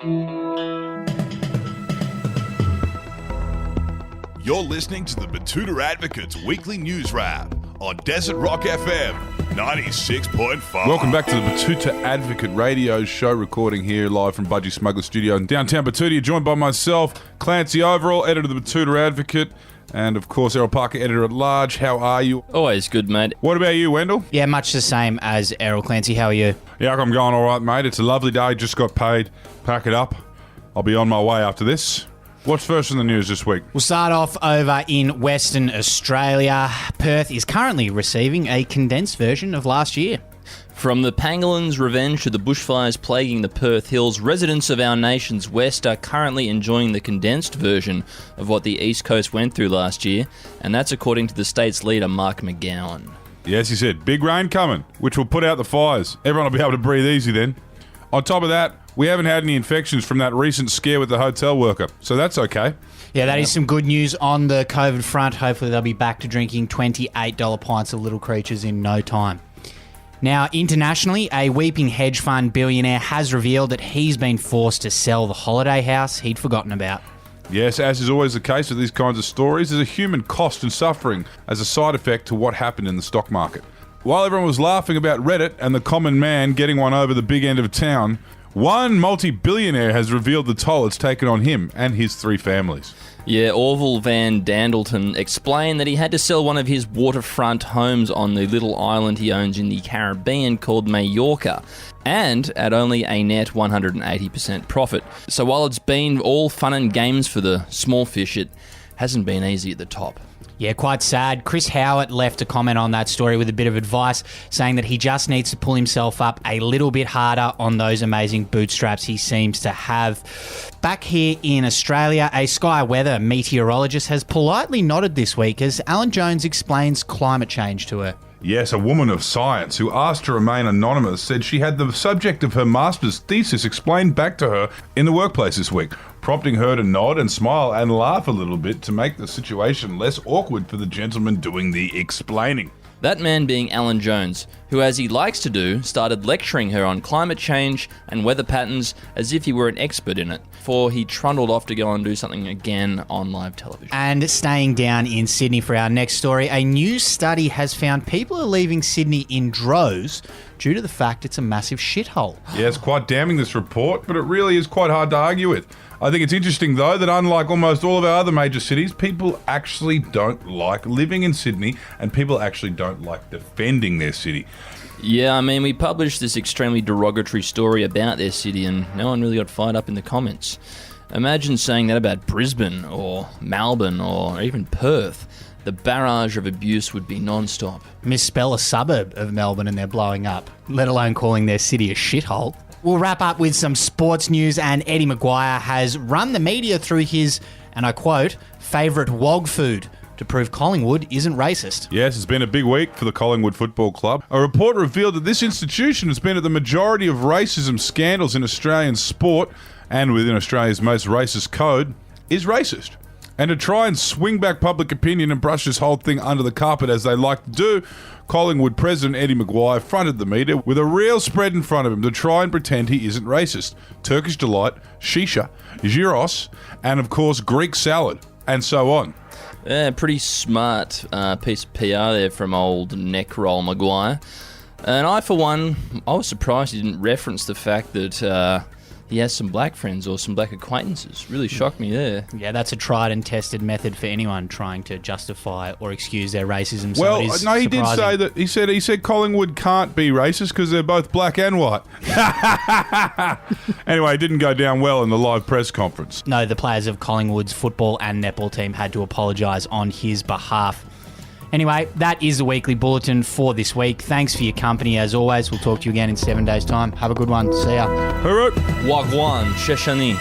You're listening to the Batuta Advocates Weekly News Wrap on Desert Rock FM 96.5. Welcome back to the Batuta Advocate Radio Show, recording here live from Budgie Smuggler Studio in downtown Batuta. Joined by myself, Clancy Overall, editor of the Batuta Advocate, and of course Errol Parker, editor at large. How are you? Always good, mate. What about you, Wendell? Yeah, much the same as Errol. Clancy, how are you? Yeah, I'm going all right, mate. It's a lovely day. Just got paid. Pack it up. I'll be on my way after this. What's first in the news this week? We'll start off over in Western Australia. Perth is currently receiving a condensed version of last year. From the pangolins' revenge to the bushfires plaguing the Perth Hills, residents of our nation's west are currently enjoying the condensed version of what the East Coast went through last year, and that's according to the state's leader, Mark McGowan. Yes, he said, big rain coming, which will put out the fires. Everyone will be able to breathe easy then. On top of that, we haven't had any infections from that recent scare with the hotel worker, so that's okay. Yeah, that is some good news on the COVID front. Hopefully they'll be back to drinking $28 pints of Little Creatures in no time. Now, internationally, a weeping hedge fund billionaire has revealed that he's been forced to sell the holiday house he'd forgotten about. Yes, as is always the case with these kinds of stories, there's a human cost and suffering as a side effect to what happened in the stock market. While everyone was laughing about Reddit and the common man getting one over the big end of town, one multi-billionaire has revealed the toll it's taken on him and his three families. Yeah, Orville Van Dandleton explained that he had to sell one of his waterfront homes on the little island he owns in the Caribbean called Majorca, and at only a net 180% profit. So while it's been all fun and games for the small fish, it hasn't been easy at the top. Yeah, quite sad. Chris Howard left a comment on that story with a bit of advice, saying that he just needs to pull himself up a little bit harder on those amazing bootstraps he seems to have. Back here in Australia, a Sky Weather meteorologist has politely nodded this week as Alan Jones explains climate change to her. Yes, a woman of science who asked to remain anonymous said she had the subject of her master's thesis explained back to her in the workplace this week, prompting her to nod and smile and laugh a little bit to make the situation less awkward for the gentleman doing the explaining. That man being Alan Jones, who, as he likes to do, started lecturing her on climate change and weather patterns as if he were an expert in it, before he trundled off to go and do something again on live television. And staying down in Sydney for our next story, a new study has found people are leaving Sydney in droves due to the fact it's a massive shithole. Yeah, it's quite damning, this report, but it really is quite hard to argue with. I think it's interesting, though, that unlike almost all of our other major cities, people actually don't like living in Sydney, and people actually don't like defending their city. Yeah, I mean, we published this extremely derogatory story about their city and no one really got fired up in the comments. Imagine saying that about Brisbane or Melbourne or even Perth. The barrage of abuse would be non-stop. Misspell a suburb of Melbourne and they're blowing up, let alone calling their city a shithole. We'll wrap up with some sports news, and Eddie Maguire has run the media through his, and I quote, favourite wog food to prove Collingwood isn't racist. Yes, it's been a big week for the Collingwood Football Club. A report revealed that this institution has been at the majority of racism scandals in Australian sport, and within Australia's most racist code, is racist. And to try and swing back public opinion and brush this whole thing under the carpet as they like to do, Collingwood President Eddie Maguire fronted the media with a real spread in front of him to try and pretend he isn't racist. Turkish delight, shisha, gyros, and of course Greek salad, and so on. Yeah, pretty smart piece of PR there from old neck roll Maguire. And I, for one, I was surprised he didn't reference the fact that he has some black friends or some black acquaintances. Really shocked me there. Yeah, that's a tried and tested method for anyone trying to justify or excuse their racism. Well, no, he did say that. He said Collingwood can't be racist because they're both black and white. Anyway, it didn't go down well in the live press conference. No, the players of Collingwood's football and netball team had to apologise on his behalf. Anyway, that is the weekly bulletin for this week. Thanks for your company as always. We'll talk to you again in 7 days' time. Have a good one. See ya. Hooroo. Wagwan, Sheshani.